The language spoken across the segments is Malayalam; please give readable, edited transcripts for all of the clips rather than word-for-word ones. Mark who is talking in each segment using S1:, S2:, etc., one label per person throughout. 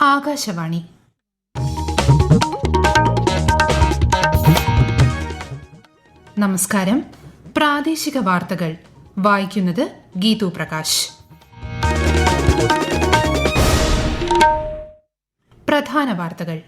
S1: ആകാശവാണി. നമസ്കാരം. പ്രാദേശിക വാർത്തകൾ വായിക്കുന്നത് ഗീതു പ്രകാശ്. പ്രധാന വാർത്തകൾ.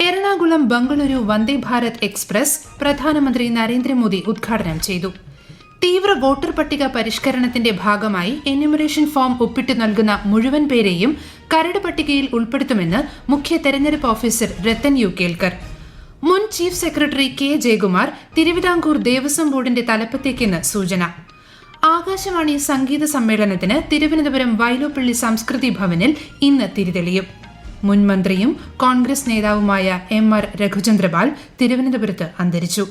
S1: എറണാകുളം ബംഗളൂരു വന്ദേ ഭാരത് എക്സ്പ്രസ് പ്രധാനമന്ത്രി നരേന്ദ്രമോദി ഉദ്ഘാടനം ചെയ്തു. തീവ്ര വോട്ടർ പട്ടിക പരിഷ്കരണത്തിന്റെ ഭാഗമായി എന്യൂമറേഷൻ ഫോം ഒപ്പിട്ട് നൽകുന്ന മുഴുവൻ പേരെയും കരട് പട്ടികയിൽ ഉൾപ്പെടുത്തുമെന്ന് മുഖ്യ തെരഞ്ഞെടുപ്പ് ഓഫീസർ രത്തൻ യു കേൽക്കർ. മുൻ chief secretary K Jayakumar Thiruvithamkoor Devaswom ബോർഡിന്റെ തലപ്പത്തേക്കെന്ന് സൂചന. ആകാശവാണി സംഗീത സമ്മേളനത്തിന് തിരുവനന്തപുരം വൈലോപ്പള്ളി സംസ്കൃതി ഭവനിൽ ഇന്ന് തിരിതെളിയും. മുൻ മന്ത്രിയും കോൺഗ്രസ് നേതാവുമായ എം.ആർ. രഘുചന്ദ്രപാൽ തിരുവനന്തപുരത്ത് അന്തരിച്ചു.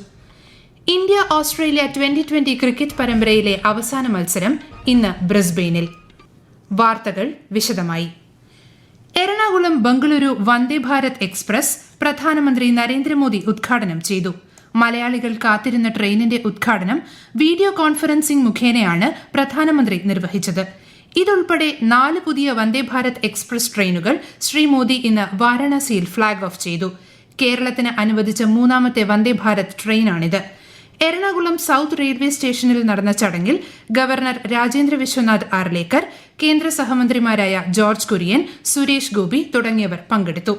S1: ഇന്ത്യ ഓസ്ട്രേലിയ 2020 ക്രിക്കറ്റ് പരമ്പരയിലെ അവസാന മത്സരം ഇന്ന് ബ്രിസ്ബെയിനിൽ. വാർത്തകൾ വിശദമായി. എറണാകുളം ബംഗളൂരു വന്ദേ ഭാരത് എക്സ്പ്രസ് പ്രധാനമന്ത്രി നരേന്ദ്രമോദി ഉദ്ഘാടനം ചെയ്തു. മലയാളികൾ കാത്തിരുന്ന ട്രെയിനിന്റെ ഉദ്ഘാടനം വീഡിയോ കോൺഫറൻസിംഗ് മുഖേനയാണ് പ്രധാനമന്ത്രി നിർവഹിച്ചത്. ഇതുൾപ്പെടെ 4 പുതിയ വന്ദേ ഭാരത് എക്സ്പ്രസ് ട്രെയിനുകൾ ശ്രീ മോദി ഇന്ന് വാരാണസിയിൽ ഫ്ളാഗ് ഓഫ് ചെയ്തു. കേരളത്തിന് അനുവദിച്ച 3ാമത്തെ വന്ദേ ഭാരത് ട്രെയിനാണിത്. എറണാകുളം സൌത്ത് റെയിൽവേ സ്റ്റേഷനിൽ നടന്ന ചടങ്ങിൽ ഗവർണർ രാജേന്ദ്ര വിശ്വനാഥ് ആർലേക്കർ, കേന്ദ്ര സഹമന്ത്രിമാരായ ജോർജ് കുര്യൻ, സുരേഷ് ഗോപി തുടങ്ങിയവർ പങ്കെടുത്തു.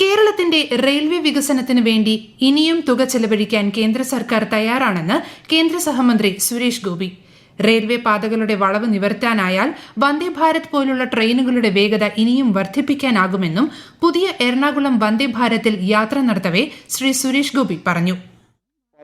S1: കേരളത്തിന്റെ റെയിൽവേ വികസനത്തിന് വേണ്ടി ഇനിയും തുക ചെലവഴിക്കാൻ കേന്ദ്ര സർക്കാർ തയ്യാറാണെന്ന് കേന്ദ്ര സഹമന്ത്രി സുരേഷ് ഗോപി. റെയിൽവേ പാതകളുടെ വളവ് നിവർത്താനായാൽ വന്ദേ ഭാരത് പോലുള്ള ട്രെയിനുകളുടെ വേഗത ഇനിയും വർദ്ധിപ്പിക്കാനാകുമെന്നും പുതിയ എറണാകുളം വന്ദേ ഭാരതിൽ യാത്ര നടത്തവേ ശ്രീ സുരേഷ് ഗോപി പറഞ്ഞു.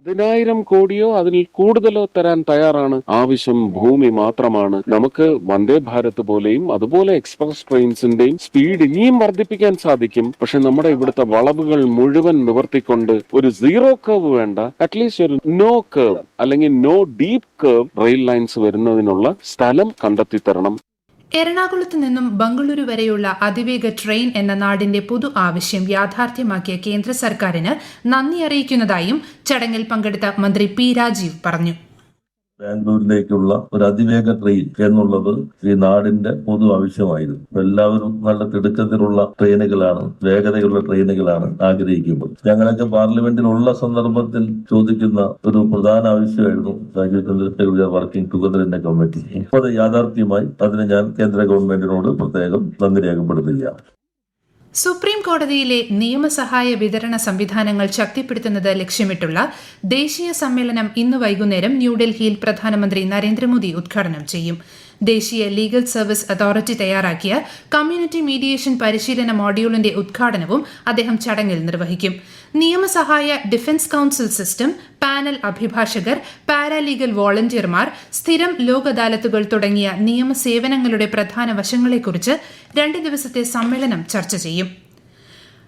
S2: 10,000 കോടിയോ അതിൽ കൂടുതലോ തരാൻ തയ്യാറാണ്. ആവശ്യം ഭൂമി മാത്രമാണ്. നമുക്ക് വന്ദേ ഭാരത് പോലെയും അതുപോലെ എക്സ്പ്രസ് ട്രെയിൻസിന്റെയും സ്പീഡ് ഇനിയും വർദ്ധിപ്പിക്കാൻ സാധിക്കും. പക്ഷെ നമ്മുടെ ഇവിടുത്തെ വളവുകൾ മുഴുവൻ നിവർത്തിക്കൊണ്ട് ഒരു സീറോ കർവ് വേണ്ട, അറ്റ്ലീസ്റ്റ് ഒരു നോ കർവ് അല്ലെങ്കിൽ no deep curve rail lines വരുന്നതിനുള്ള സ്ഥലം കണ്ടെത്തി തരണം.
S1: എറണാകുളത്ത് നിന്നും ബംഗളൂരു വരെയുള്ള അതിവേഗ ട്രെയിൻ എന്ന നാടിന്റെ പൊതു ആവശ്യം യാഥാർത്ഥ്യമാക്കിയ കേന്ദ്ര സർക്കാരിന് നന്ദി അറിയിക്കുന്നതായും ചടങ്ങിൽ പങ്കെടുത്ത മന്ത്രി പി രാജീവ് പറഞ്ഞു.
S3: ബാംഗ്ലൂരിലേക്കുള്ള ഒരു അതിവേഗ ട്രെയിൻ എന്നുള്ളത് ഈ നാടിന്റെ പൊതു ആവശ്യമായിരുന്നു. എല്ലാവരും നല്ല തിടുക്കത്തിലുള്ള ട്രെയിനുകളാണ്, വേഗതയുള്ള ട്രെയിനുകളാണ് ആഗ്രഹിക്കുമ്പോൾ. ഞങ്ങളൊക്കെ പാർലമെന്റിലുള്ള സന്ദർഭത്തിൽ ചോദിക്കുന്ന ഒരു പ്രധാന ആവശ്യമായിരുന്നു രാജ്യത്തിന്റെ working together in A committee. അത് യാഥാർത്ഥ്യമായി. അതിന് ഞാൻ കേന്ദ്ര ഗവൺമെന്റിനോട് പ്രത്യേകം നന്ദി രേഖപ്പെടുത്തുകയാണ്.
S1: സുപ്രീം കോടതിയിലെ നിയമസഹായ വിതരണ സംവിധാനങ്ങൾ ശക്തിപ്പെടുത്തുന്നത് ലക്ഷ്യമിട്ടുള്ള ദേശീയ സമ്മേളനം ഇന്ന് വൈകുന്നേരം ന്യൂഡൽഹിയിൽ പ്രധാനമന്ത്രി നരേന്ദ്രമോദി ഉദ്ഘാടനം ചെയ്യും. ദേശീയ ലീഗൽ സർവീസ് അതോറിറ്റി തയ്യാറാക്കിയ കമ്മ്യൂണിറ്റി മീഡിയേഷൻ പരിശീലന മോഡ്യൂളിന്റെ ഉദ്ഘാടനവും അദ്ദേഹം ചടങ്ങിൽ നിർവഹിക്കും. നിയമസഹായ ഡിഫൻസ് കൌൺസിൽ സിസ്റ്റം, പാനൽ അഭിഭാഷകർ, പാരാലീഗൽ വോളണ്ടിയർമാർ, സ്ഥിരം ലോക് അദാലത്തുകൾ തുടങ്ങിയ നിയമസേവനങ്ങളുടെ പ്രധാന വശങ്ങളെക്കുറിച്ച് 2 ദിവസത്തെ സമ്മേളനം ചർച്ച ചെയ്യും.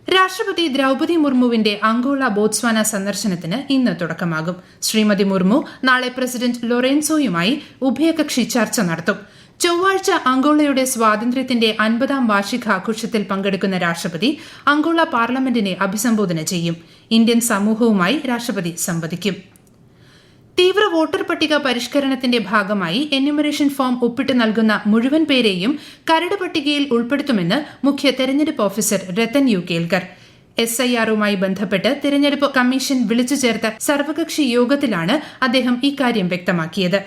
S1: രാഷ്ട്രപതി ദ്രൌപദി മുർമുവിന്റെ അങ്കോള ബോട്സ്വാന സന്ദർശനത്തിന് ഇന്ന് തുടക്കമാകും. ശ്രീമതി മുർമു നാളെ പ്രസിഡന്റ് ലൊറേൻസോയുമായി ഉഭയകക്ഷി ചർച്ച നടത്തും. ചൊവ്വാഴ്ച അങ്കോളയുടെ സ്വാതന്ത്ര്യത്തിന്റെ 50ാം വാർഷികാഘോഷത്തിൽ പങ്കെടുക്കുന്ന രാഷ്ട്രപതി അങ്കോള പാർലമെന്റിനെ അഭിസംബോധന ചെയ്യും. ഇന്ത്യൻ സമൂഹവുമായി രാഷ്ട്രപതി സംവദിക്കും. തീവ്ര വോട്ടർ പട്ടിക പരിഷ്കരണത്തിന്റെ ഭാഗമായി എന്യൂമറേഷൻ ഫോം ഒപ്പിട്ട് നൽകുന്ന മുഴുവൻ പേരെയും കരട് പട്ടികയിൽ ഉൾപ്പെടുത്തുമെന്ന് മുഖ്യ തെരഞ്ഞെടുപ്പ് ഓഫീസർ രത്തൻ യു കേൽക്കർ. SIR-മായി ബന്ധപ്പെട്ട് തെരഞ്ഞെടുപ്പ് കമ്മീഷൻ വിളിച്ചു ചേർത്ത സർവകക്ഷി യോഗത്തിലാണ് അദ്ദേഹം ഇക്കാര്യം വ്യക്തമാക്കിയത്.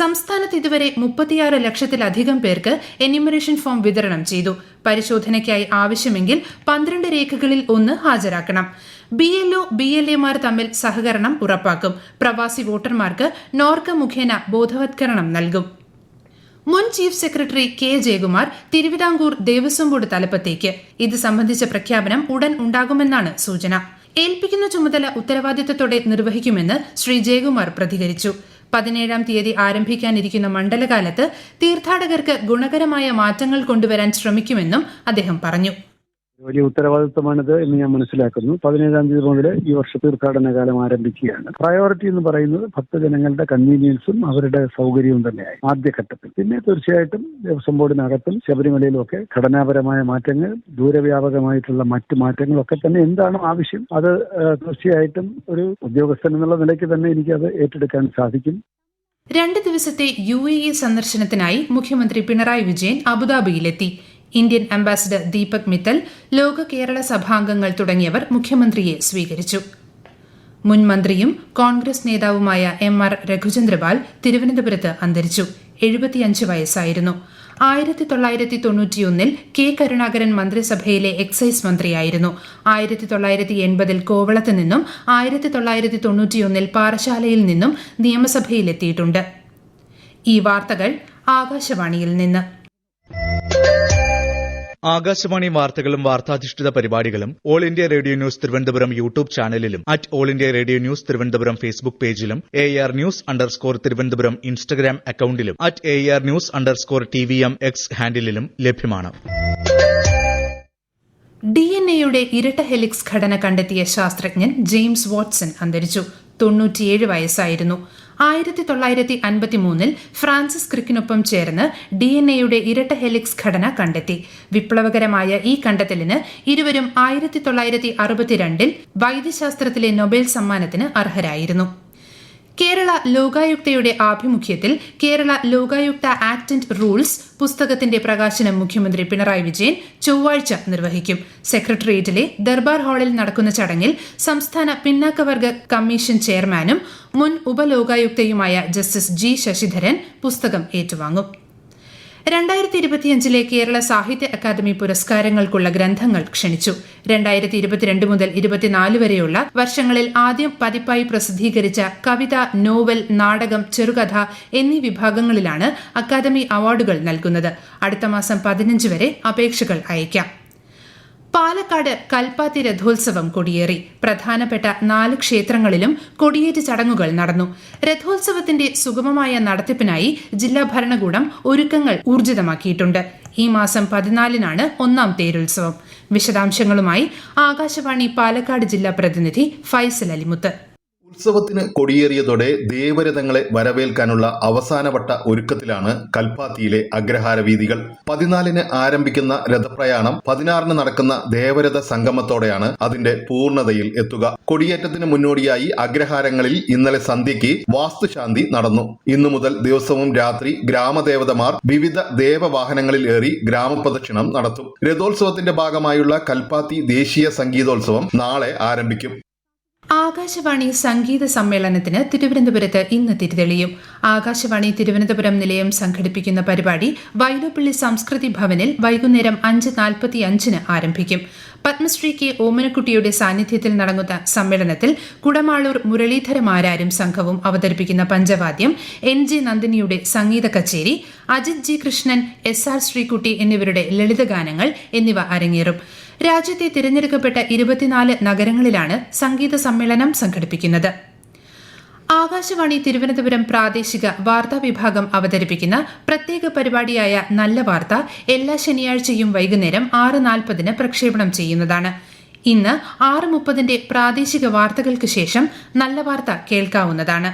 S1: സംസ്ഥാനത്ത് ഇതുവരെ 36 ലക്ഷത്തിലധികം പേർക്ക് എന്യൂമറേഷൻ ഫോം വിതരണം ചെയ്തു. പരിശോധനയ്ക്കായി ആവശ്യമെങ്കിൽ 12 രേഖകളിൽ ഒന്ന് ഹാജരാക്കണം. BLO, BLAമാർ തമ്മിൽ സഹകരണം ഉറപ്പാക്കും. പ്രവാസി വോട്ടർമാർക്ക് നോർക്ക മുഖേന ബോധവത്കരണം നൽകും. മുൻ chief secretary K Jayakumar Thiruvithamkoor Devaswom board തലപ്പത്തേക്ക്. ഇത് സംബന്ധിച്ച പ്രഖ്യാപനം ഉടൻ ഉണ്ടാകുമെന്നാണ് സൂചന. ഏൽപ്പിക്കുന്ന ചുമതല ഉത്തരവാദിത്തത്തോടെ നിർവഹിക്കുമെന്ന് ശ്രീ ജയകുമാർ പ്രതികരിച്ചു. 17ാം തീയതി ആരംഭിക്കാനിരിക്കുന്ന മണ്ഡലകാലത്ത് തീർത്ഥാടകർക്ക് ഗുണകരമായ മാറ്റങ്ങൾ കൊണ്ടുവരാൻ ശ്രമിക്കുമെന്നും അദ്ദേഹം പറഞ്ഞു.
S4: വലിയ ഉത്തരവാദിത്വമാണിത് എന്ന് ഞാൻ മനസ്സിലാക്കുന്നു. 17ാം തീയതി മുതൽ ഈ വർഷ തീർത്ഥാടന കാലം ആരംഭിക്കുകയാണ്. പ്രയോറിറ്റി എന്ന് പറയുന്നത് ഭക്തജനങ്ങളുടെ കൺവീനിയൻസും അവരുടെ സൗകര്യവും തന്നെയായി ആദ്യഘട്ടത്തിൽ. പിന്നെ തീർച്ചയായിട്ടും ദേവസ്വം ബോർഡിനകത്തും ശബരിമലയിലും ഒക്കെ ഘടനാപരമായ മാറ്റങ്ങൾ, ദൂരവ്യാപകമായിട്ടുള്ള മറ്റ് മാറ്റങ്ങളൊക്കെ തന്നെ എന്താണ് ആവശ്യം, അത് തീർച്ചയായിട്ടും ഒരു ഉദ്യോഗസ്ഥൻ എന്നുള്ള നിലയ്ക്ക് തന്നെ എനിക്കത് ഏറ്റെടുക്കാൻ സാധിക്കും.
S1: 2 ദിവസത്തെ UAE സന്ദർശനത്തിനായി മുഖ്യമന്ത്രി പിണറായി വിജയൻ അബുദാബിയിലെത്തി. ഇന്ത്യൻ അംബാസിഡർ ദീപക് മിത്തൽ, ലോക കേരള സഭാംഗങ്ങൾ തുടങ്ങിയവർ മുഖ്യമന്ത്രിയെ സ്വീകരിച്ചു. മുൻ മന്ത്രിയും കോൺഗ്രസ് നേതാവുമായ MR രഘുചന്ദ്രപാൽ തിരുവനന്തപുരത്ത് അന്തരിച്ചു. 75 വയസ്സായിരുന്നു. 1991 കെ കരുണാകരൻ മന്ത്രിസഭയിലെ എക്സൈസ് മന്ത്രിയായിരുന്നു. 1980 കോവളത്ത് നിന്നും 1991 പാറശാലയിൽ നിന്നും നിയമസഭയിലെത്തിയിട്ടുണ്ട്. ഈ വാർത്തകൾ ആകാശവാണിയിൽ നിന്ന്.
S5: ആകാശവാണി വാർത്തകളും വാർത്താധിഷ്ഠിത പരിപാടികളും All India Radio News Thiruvananthapuram YouTube ചാനലിലും All India Radio News Thiruvananthapuram Facebook പേജിലും AR News_ തിരുവനന്തപുരം ഇൻസ്റ്റഗ്രാം അക്കൌണ്ടിലും AR News_TVM X ഹാൻഡിലും ലഭ്യമാണ്.
S1: DNA-യുടെ ഇരട്ട ഹെലിക്സ് ഘടന കണ്ടെത്തിയ ശാസ്ത്രജ്ഞൻ ജെയിംസ് വാട്സൺ അന്തരിച്ചു. 97 വയസ്സായിരുന്നു. 1953 ഫ്രാൻസിസ് ക്രിക്കിനൊപ്പം ചേർന്ന് DNA-യുടെ ഇരട്ട ഹെലിക്സ് ഘടന കണ്ടെത്തി. വിപ്ലവകരമായ ഈ കണ്ടെത്തലിന് ഇരുവരും 1962 വൈദ്യശാസ്ത്രത്തിലെ നൊബേൽ സമ്മാനത്തിന് അർഹരായിരുന്നു. കേരള ലോകായുക്തയുടെ ആഭിമുഖ്യത്തിൽ Kerala Lokayukta act and rules പുസ്തകത്തിന്റെ പ്രകാശനം മുഖ്യമന്ത്രി പിണറായി വിജയൻ ചൊവ്വാഴ്ച നിർവഹിക്കും. സെക്രട്ടേറിയറ്റിലെ ദർബാർ ഹാളിൽ നടക്കുന്ന ചടങ്ങിൽ സംസ്ഥാന പിന്നാക്കവർഗ കമ്മീഷൻ ചെയർമാനും മുൻ ഉപലോകായുക്തയുമായ ജസ്റ്റിസ് G ശശിധരൻ പുസ്തകം ഏറ്റുവാങ്ങും. 2025 കേരള സാഹിത്യ അക്കാദമി പുരസ്കാരങ്ങൾക്കുള്ള ഗ്രന്ഥങ്ങൾ ക്ഷണിച്ചു. 2022 മുതൽ 24 വരെയുള്ള വർഷങ്ങളിൽ ആദ്യം പതിപ്പായി പ്രസിദ്ധീകരിച്ച കവിത, നോവൽ, നാടകം, ചെറുകഥ എന്നീ വിഭാഗങ്ങളിലാണ് അക്കാദമി അവാർഡുകൾ നൽകുന്നത്. അടുത്ത മാസം 15 വരെ അപേക്ഷകൾ അയയ്ക്കാം. പാലക്കാട് കൽപ്പാത്തി രഥോത്സവം കൊടിയേറി. പ്രധാനപ്പെട്ട 4 ക്ഷേത്രങ്ങളിലും കൊടിയേറ്റ് ചടങ്ങുകൾ നടന്നു. രഥോത്സവത്തിന്റെ സുഗമമായ നടത്തിപ്പിനായി ജില്ലാ ഭരണകൂടം ഒരുക്കങ്ങൾ ഊർജിതമാക്കിയിട്ടുണ്ട്. ഈ മാസം 14-നാണ് 1ാം തേരുത്സവം. വിശദാംശങ്ങളുമായി ആകാശവാണി പാലക്കാട് ജില്ലാ പ്രതിനിധി ഫൈസൽ അലിമുത്ത്.
S6: ഉത്സവത്തിന് കൊടിയേറിയതോടെ ദേവരഥങ്ങളെ വരവേൽക്കാനുള്ള അവസാനവട്ട ഒരുക്കത്തിലാണ് കൽപ്പാത്തിയിലെ അഗ്രഹാര വീഥികൾ. 14-ന് ആരംഭിക്കുന്ന രഥപ്രയാണം 16-ന് നടക്കുന്ന ദേവരഥ സംഗമത്തോടെയാണ് അതിന്റെ പൂർണ്ണതയിൽ എത്തുക. കൊടിയേറ്റത്തിന് മുന്നോടിയായി അഗ്രഹാരങ്ങളിൽ ഇന്നലെ സന്ധ്യയ്ക്ക് വാസ്തുശാന്തി നടന്നു. ഇന്നു മുതൽ ദിവസവും രാത്രി ഗ്രാമദേവതമാർ വിവിധ ദേവവാഹനങ്ങളിൽ ഏറി ഗ്രാമപ്രദക്ഷിണം നടത്തും. രഥോത്സവത്തിന്റെ ഭാഗമായുള്ള കൽപ്പാത്തി ദേശീയ സംഗീതോത്സവം നാളെ ആരംഭിക്കും.
S1: ആകാശവാണി സംഗീത സമ്മേളനത്തിന് തിരുവനന്തപുരത്ത് ഇന്ന് തിരിതെളിയും. ആകാശവാണി തിരുവനന്തപുരം നിലയം സംഘടിപ്പിക്കുന്ന പരിപാടി വൈലോപ്പിള്ളി സംസ്കൃതി ഭവനിൽ വൈകുന്നേരം 5:45-ന് ആരംഭിക്കും. പത്മശ്രീ K ഓമനക്കുട്ടിയുടെ സാന്നിധ്യത്തിൽ നടക്കുന്ന സമ്മേളനത്തിൽ കുടമാളൂർ മുരളീധരമാരാരും സംഘവും അവതരിപ്പിക്കുന്ന പഞ്ചവാദ്യം, NG നന്ദിനിയുടെ സംഗീത കച്ചേരി, അജിത് G കൃഷ്ണൻ, SR ശ്രീകുട്ടി എന്നിവരുടെ ലളിതഗാനങ്ങൾ എന്നിവ അരങ്ങേറും. രാജ്യത്തെ തിരഞ്ഞെടുക്കപ്പെട്ട 24 നഗരങ്ങളിലാണ് സംഗീത സമ്മേളനം സംഘടിപ്പിക്കുന്നത്. ആകാശവാണി തിരുവനന്തപുരം പ്രാദേശിക വാർത്താ വിഭാഗം അവതരിപ്പിക്കുന്ന പ്രത്യേക പരിപാടിയായ നല്ല വാർത്ത എല്ലാ ശനിയാഴ്ചയും വൈകുന്നേരം 6:40-ന് പ്രക്ഷേപണം ചെയ്യുന്നതാണ്. ഇന്ന് 6:30-ന്റെ പ്രാദേശിക വാർത്തകൾക്ക് ശേഷം നല്ല വാർത്ത കേൾക്കാവുന്നതാണ്.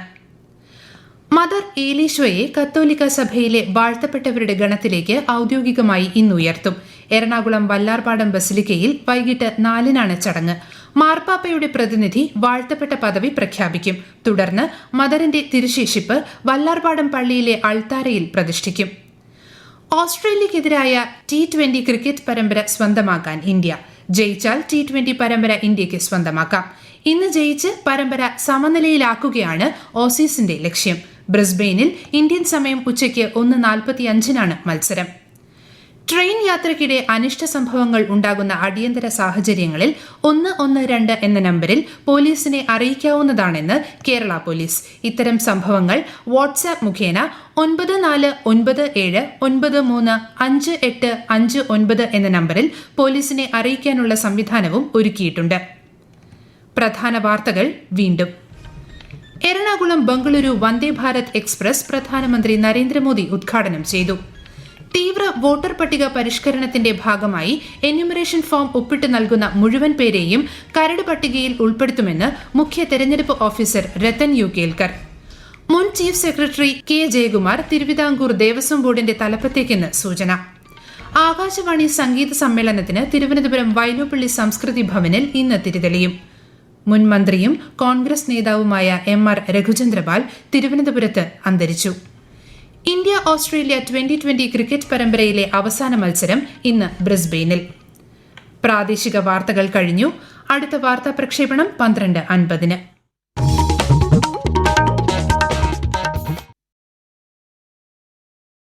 S1: മദർ ഏലീശോയെ കത്തോലിക്ക സഭയിലെ വാഴ്ത്തപ്പെട്ടവരുടെ ഗണത്തിലേക്ക് ഔദ്യോഗികമായി ഇന്ന് ഉയർത്തും. എറണാകുളം വല്ലാർപാടം ബസിലിക്കയിൽ വൈകിട്ട് 4-നാണ് ചടങ്ങ്. മാർപ്പാപ്പയുടെ പ്രതിനിധി വാഴ്ത്തപ്പെട്ട പദവി പ്രഖ്യാപിക്കും. തുടർന്ന് മദറിന്റെ തിരുശേഷിപ്പ് വല്ലാർപാടം പള്ളിയിലെ അൾത്താരയിൽ പ്രതിഷ്ഠിക്കും. ഓസ്ട്രേലിയക്കെതിരായ T20 ക്രിക്കറ്റ് പരമ്പര സ്വന്തമാക്കാൻ ഇന്ത്യ. ജയിച്ചാൽ T20 പരമ്പര ഇന്ത്യയ്ക്ക് സ്വന്തമാക്കാം. ഇന്ന് ജയിച്ച് പരമ്പര സമനിലയിലാക്കുകയാണ് ഓസീസിന്റെ ലക്ഷ്യം. ബ്രിസ്ബെയിനിൽ ഇന്ത്യൻ സമയം ഉച്ചയ്ക്ക് 1:45-നാണ് മത്സരം. ട്രെയിൻ യാത്രയ്ക്കിടെ അനിഷ്ട സംഭവങ്ങൾ ഉണ്ടാകുന്ന അടിയന്തര സാഹചര്യങ്ങളിൽ 112 എന്ന നമ്പരിൽ പോലീസിനെ അറിയിക്കാവുന്നതാണെന്ന് കേരള പോലീസ്. ഇത്തരം സംഭവങ്ങൾ വാട്സാപ്പ് മുഖേന 9497935859 എന്ന നമ്പറിൽ പോലീസിനെ അറിയിക്കാനുള്ള സംവിധാനവും ഒരുക്കിയിട്ടുണ്ട്. പ്രധാന വാർത്തകൾ വീണ്ടും. എറണാകുളം ബംഗളൂരു വന്ദേ ഭാരത് എക്സ്പ്രസ് പ്രധാനമന്ത്രി നരേന്ദ്രമോദി ഉദ്ഘാടനം ചെയ്തു. തീവ്ര വോട്ടർ പട്ടിക പരിഷ്കരണത്തിന്റെ ഭാഗമായി എന്യൂമറേഷൻ ഫോം ഒപ്പിട്ട് നൽകുന്ന മുഴുവൻ പേരെയും കരട് പട്ടികയിൽ ഉൾപ്പെടുത്തുമെന്ന് മുഖ്യ തെരഞ്ഞെടുപ്പ് ഓഫീസർ രത്തൻ യു കേൽക്കർ. മുൻ chief secretary K Jayakumar Thiruvithamkoor Devaswom ബോർഡിന്റെ തലപ്പത്തേക്കെന്ന് സൂചന. ആകാശവാണി സംഗീത സമ്മേളനത്തിന് തിരുവനന്തപുരം വൈലോപ്പിള്ളി സംസ്കൃതി ഭവനിൽ ഇന്ന് തിരിതെളിയും. മുൻ മന്ത്രിയും കോൺഗ്രസ് നേതാവുമായ MR രഘുചന്ദ്രപാൽ തിരുവനന്തപുരത്ത് അന്തരിച്ചു. ഇന്ത്യ ഓസ്ട്രേലിയ 2020 ക്രിക്കറ്റ് പരമ്പരയിലെ അവസാന മത്സരം ഇന്ന് ബ്രിസ്ബെയിനിൽ. പ്രാദേശിക വാർത്തകൾ കഴിഞ്ഞു. അടുത്ത വാർത്താ പ്രക്ഷേപണം 12:50.